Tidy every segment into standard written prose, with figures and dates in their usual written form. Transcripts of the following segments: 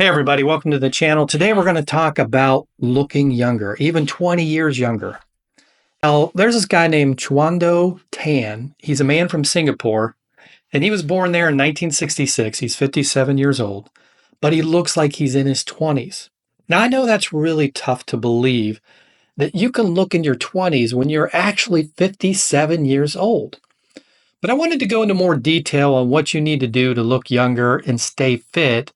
Hey everybody, welcome to the channel. Today we're going to talk about looking younger, even 20 years younger. Now, there's this guy named Chwando Tan. He's a man from Singapore, and he was born there in 1966. He's 57 years old, but he looks like he's in his 20s. Now, I know that's really tough to believe that you can look in your 20s when you're actually 57 years old. But I wanted to go into more detail on what you need to do to look younger and stay fit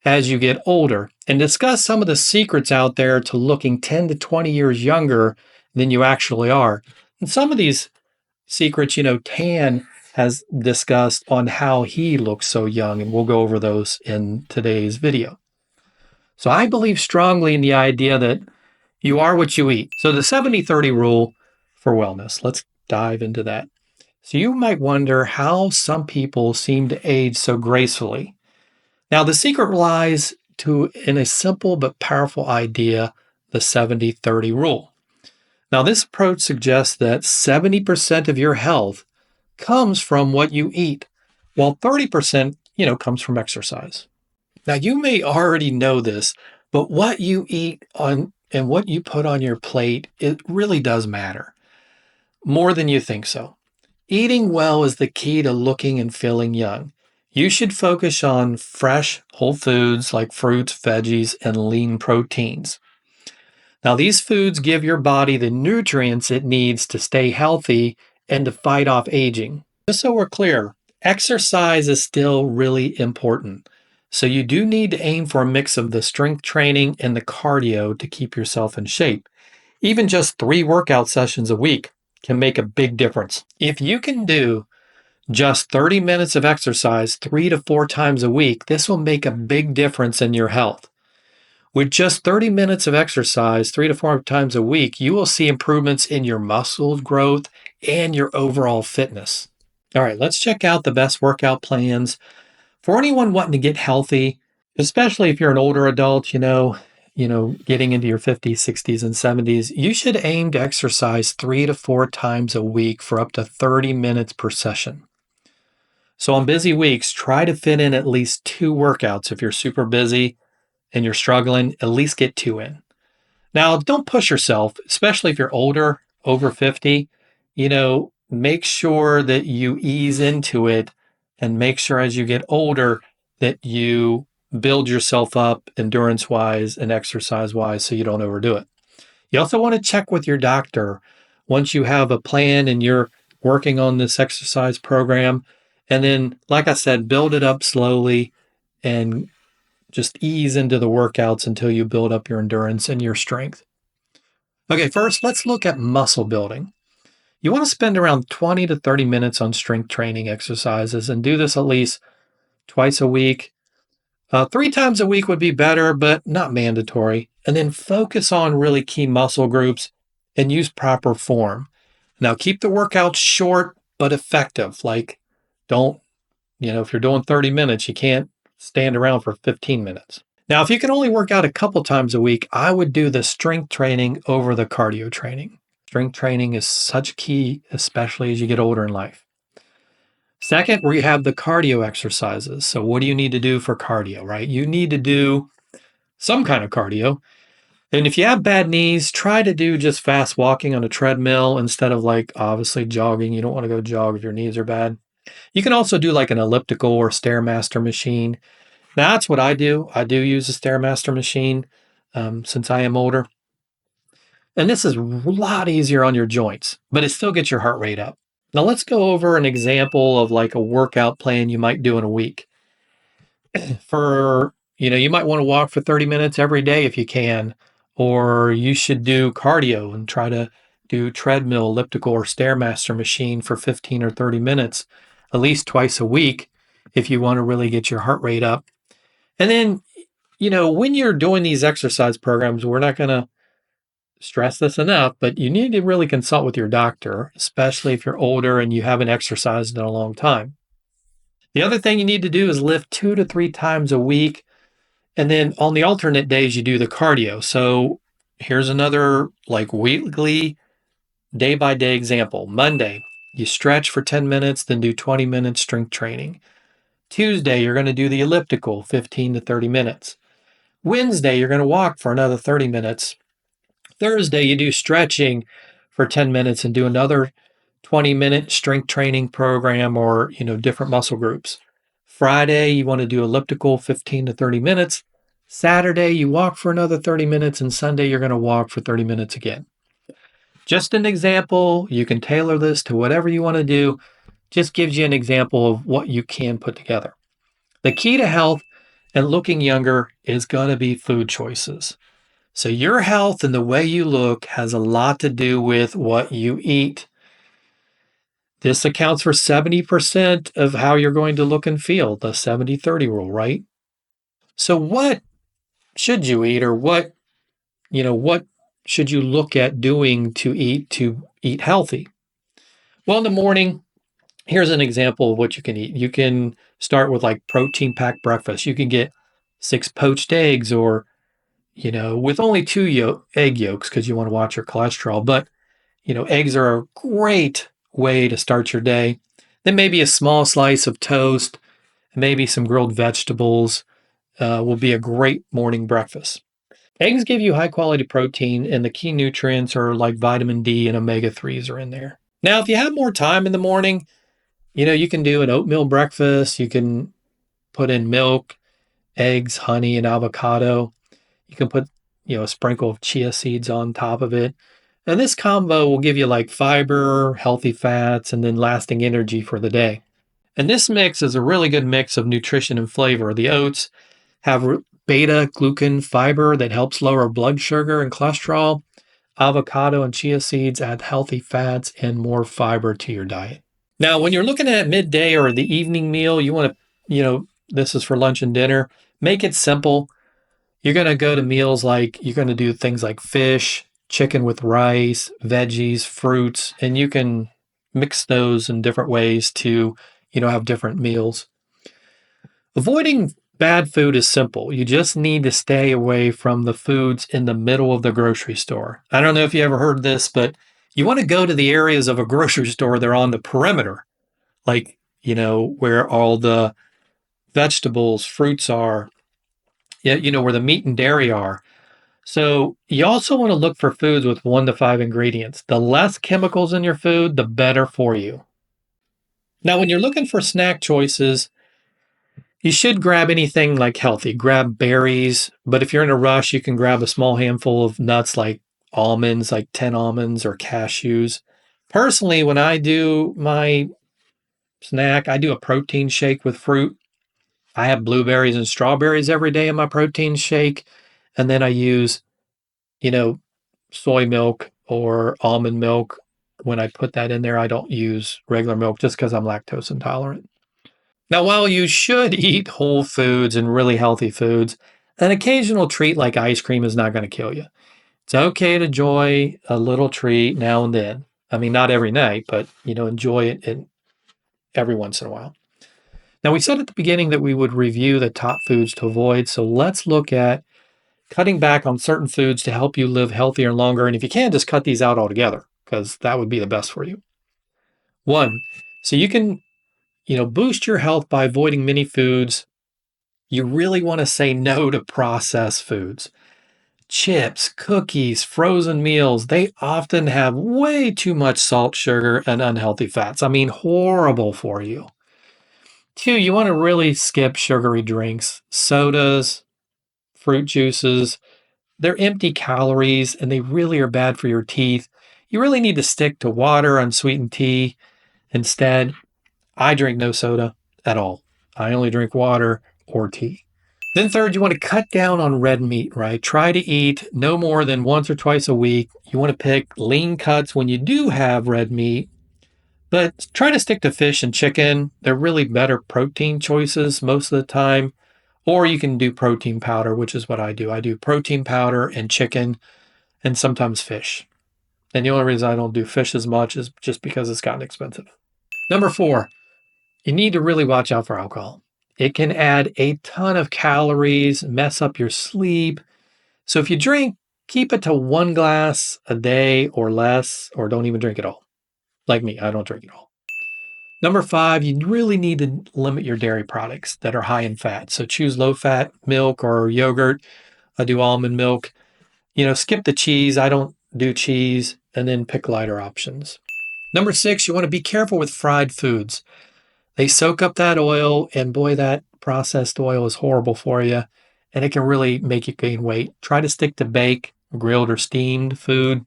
as you get older, and discuss some of the secrets out there to looking 10 to 20 years younger than you actually are. And some of these secrets, Tan has discussed on how he looks so young, and we'll go over those in today's video. So I believe strongly in the idea that you are what you eat. So the 70-30 rule for wellness, let's dive into that. So you might wonder how some people seem to age so gracefully. Now, the secret lies in a simple but powerful idea, the 70-30 rule. Now, this approach suggests that 70% of your health comes from what you eat, while 30%, comes from exercise. Now, you may already know this, but what you eat and what you put on your plate, it really does matter, more than you think so. Eating well is the key to looking and feeling young. You should focus on fresh, whole foods like fruits, veggies, and lean proteins. Now, these foods give your body the nutrients it needs to stay healthy and to fight off aging. Just so we're clear, exercise is still really important. So you do need to aim for a mix of the strength training and the cardio to keep yourself in shape. Even just 3 workout sessions a week can make a big difference. If you can do just 30 minutes of exercise 3 to 4 times a week, this will make a big difference in your health. With just 30 minutes of exercise 3 to 4 times a week, you will see improvements in your muscle growth and your overall fitness. All right, let's check out the best workout plans for anyone wanting to get healthy, especially if you're an older adult, getting into your 50s, 60s, and 70s. You should aim to exercise 3 to 4 times a week for up to 30 minutes per session. So on busy weeks, try to fit in at least 2 workouts. If you're super busy and you're struggling, at least get 2 in. Now, don't push yourself, especially if you're older, over 50. Make sure that you ease into it, and make sure as you get older that you build yourself up endurance-wise and exercise-wise so you don't overdo it. You also want to check with your doctor once you have a plan and you're working on this exercise program. And then, like I said, build it up slowly and just ease into the workouts until you build up your endurance and your strength. Okay, first, let's look at muscle building. You want to spend around 20 to 30 minutes on strength training exercises and do this at least twice a week. 3 times a week would be better, but not mandatory. And then focus on really key muscle groups and use proper form. Now, keep the workouts short but effective. Like, if you're doing 30 minutes, you can't stand around for 15 minutes. Now, if you can only work out a couple times a week, I would do the strength training over the cardio training. Strength training is such key, especially as you get older in life. Second, we have the cardio exercises. So what do you need to do for cardio, right? You need to do some kind of cardio. And if you have bad knees, try to do just fast walking on a treadmill instead of obviously jogging. You don't want to go jog if your knees are bad. You can also do an elliptical or Stairmaster machine. Now, that's what I do. I do use a Stairmaster machine since I am older. And this is a lot easier on your joints, but it still gets your heart rate up. Now, let's go over an example of a workout plan you might do in a week. You might want to walk for 30 minutes every day if you can, or you should do cardio and try to do treadmill, elliptical, or Stairmaster machine for 15 or 30 minutes, at least twice a week if you want to really get your heart rate up. And then, when you're doing these exercise programs, we're not going to stress this enough, but you need to really consult with your doctor, especially if you're older and you haven't exercised in a long time. The other thing you need to do is lift 2 to 3 times a week. And then on the alternate days, you do the cardio. So here's another weekly, day-by-day example. Monday, you stretch for 10 minutes, then do 20 minutes strength training. Tuesday, you're going to do the elliptical, 15 to 30 minutes. Wednesday, you're going to walk for another 30 minutes. Thursday, you do stretching for 10 minutes and do another 20-minute strength training program or, different muscle groups. Friday, you want to do elliptical 15 to 30 minutes. Saturday, you walk for another 30 minutes, and Sunday, you're going to walk for 30 minutes again. Just an example. You can tailor this to whatever you want to do. Just gives you an example of what you can put together. The key to health and looking younger is going to be food choices. So your health and the way you look has a lot to do with what you eat. This accounts for 70% of how you're going to look and feel, the 70-30 rule, right? So what should you eat, or what should you look at doing to eat healthy? Well, in the morning, here's an example of what you can eat. You can start with like protein packed breakfast. You can get 6 poached eggs, or with only 2 egg yolks because you want to watch your cholesterol. But eggs are a great way to start your day. Then maybe a small slice of toast, maybe some grilled vegetables will be a great morning breakfast. Eggs give you high quality protein, and the key nutrients are like vitamin D and omega 3s are in there. Now, if you have more time in the morning, you can do an oatmeal breakfast. You can put in milk, eggs, honey, and avocado. You can put, a sprinkle of chia seeds on top of it. And this combo will give you like fiber, healthy fats, and then lasting energy for the day. And this mix is a really good mix of nutrition and flavor. The oats have beta glucan fiber that helps lower blood sugar and cholesterol. Avocado and chia seeds add healthy fats and more fiber to your diet. Now, when you're looking at midday or the evening meal, you want to, this is for lunch and dinner, make it simple. You're going to go to meals like you're going to do things like fish, chicken with rice, veggies, fruits, and you can mix those in different ways to, have different meals. Avoiding bad food is simple. You just need to stay away from the foods in the middle of the grocery store. I don't know if you ever heard this, but you want to go to the areas of a grocery store that are on the perimeter, like, where all the vegetables, fruits are, where the meat and dairy are. So you also want to look for foods with 1 to 5 ingredients. The less chemicals in your food, the better for you. Now, when you're looking for snack choices, you should grab anything like healthy. Grab berries, but if you're in a rush, you can grab a small handful of nuts like almonds, like 10 almonds or cashews. Personally, when I do my snack, I do a protein shake with fruit. I have blueberries and strawberries every day in my protein shake. And then I use, soy milk or almond milk. When I put that in there, I don't use regular milk just because I'm lactose intolerant. Now, while you should eat whole foods and really healthy foods, an occasional treat like ice cream is not going to kill you. It's okay to enjoy a little treat now and then. I mean, not every night, but, enjoy it every once in a while. Now, we said at the beginning that we would review the top foods to avoid. So let's look at cutting back on certain foods to help you live healthier and longer. And if you can, just cut these out altogether, because that would be the best for you. 1, so you can, boost your health by avoiding many foods. You really want to say no to processed foods. Chips, cookies, frozen meals, they often have way too much salt, sugar, and unhealthy fats. I mean, horrible for you. 2, you want to really skip sugary drinks, sodas, fruit juices. They're empty calories and they really are bad for your teeth. You really need to stick to water, unsweetened tea. Instead, I drink no soda at all. I only drink water or tea. Then 3rd, you want to cut down on red meat, right? Try to eat no more than once or twice a week. You want to pick lean cuts when you do have red meat, but try to stick to fish and chicken. They're really better protein choices most of the time. Or you can do protein powder, which is what I do. I do protein powder and chicken and sometimes fish. And the only reason I don't do fish as much is just because it's gotten expensive. Number 4, you need to really watch out for alcohol. It can add a ton of calories, mess up your sleep. So if you drink, keep it to 1 glass a day or less, or don't even drink at all. Like me, I don't drink at all. Number 5, you really need to limit your dairy products that are high in fat. So choose low-fat milk or yogurt. I do almond milk. Skip the cheese. I don't do cheese. And then pick lighter options. Number 6, you want to be careful with fried foods. They soak up that oil, and boy, that processed oil is horrible for you, and it can really make you gain weight. Try to stick to baked, grilled, or steamed food.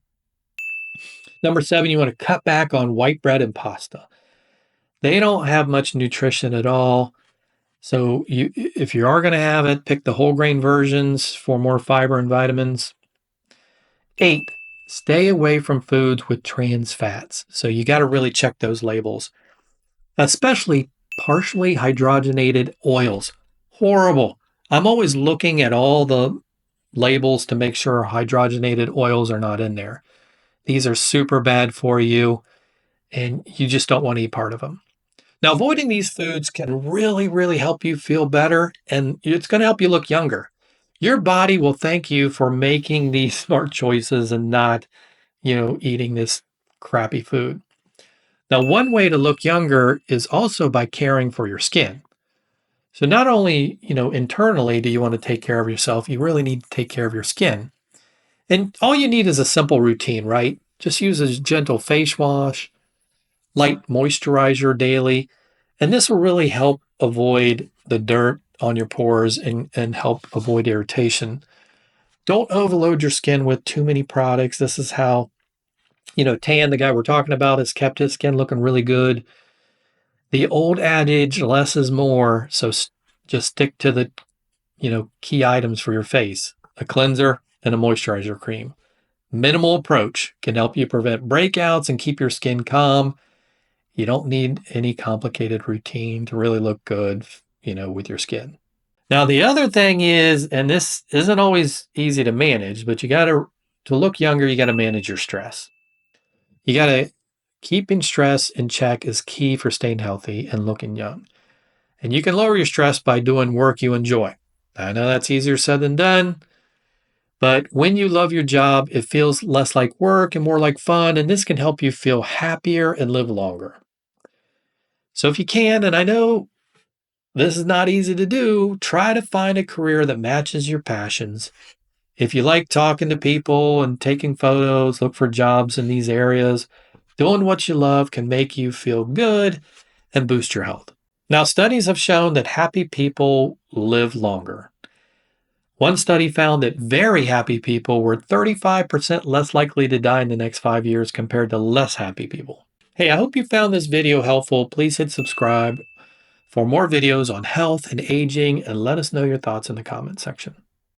Number 7, you want to cut back on white bread and pasta. They don't have much nutrition at all. So if you are going to have it, pick the whole grain versions for more fiber and vitamins. 8, stay away from foods with trans fats. So you got to really check those labels, especially partially hydrogenated oils. Horrible. I'm always looking at all the labels to make sure hydrogenated oils are not in there. These are super bad for you, and you just don't want to eat part of them. Now, avoiding these foods can really, really help you feel better, and it's going to help you look younger. Your body will thank you for making these smart choices and not, eating this crappy food. Now, one way to look younger is also by caring for your skin. So not only, internally do you want to take care of yourself, you really need to take care of your skin. And all you need is a simple routine, right? Just use a gentle face wash, light moisturizer daily, and this will really help avoid the dirt on your pores and help avoid irritation. Don't overload your skin with too many products. This is how, Tan, the guy we're talking about, has kept his skin looking really good. The old adage, less is more, so just stick to the, key items for your face: a cleanser and a moisturizer cream. Minimal approach can help you prevent breakouts and keep your skin calm. You don't need any complicated routine to really look good, with your skin. Now, the other thing is, and this isn't always easy to manage, but to look younger, you got to manage your stress. You got to keeping stress in check is key for staying healthy and looking young. And you can lower your stress by doing work you enjoy. I know that's easier said than done, but when you love your job, it feels less like work and more like fun, and this can help you feel happier and live longer. So if you can, and I know this is not easy to do, try to find a career that matches your passions. If you like talking to people and taking photos, look for jobs in these areas. Doing what you love can make you feel good and boost your health. Now, studies have shown that happy people live longer. One study found that very happy people were 35% less likely to die in the next 5 years compared to less happy people. Hey, I hope you found this video helpful. Please hit subscribe for more videos on health and aging, and let us know your thoughts in the comment section.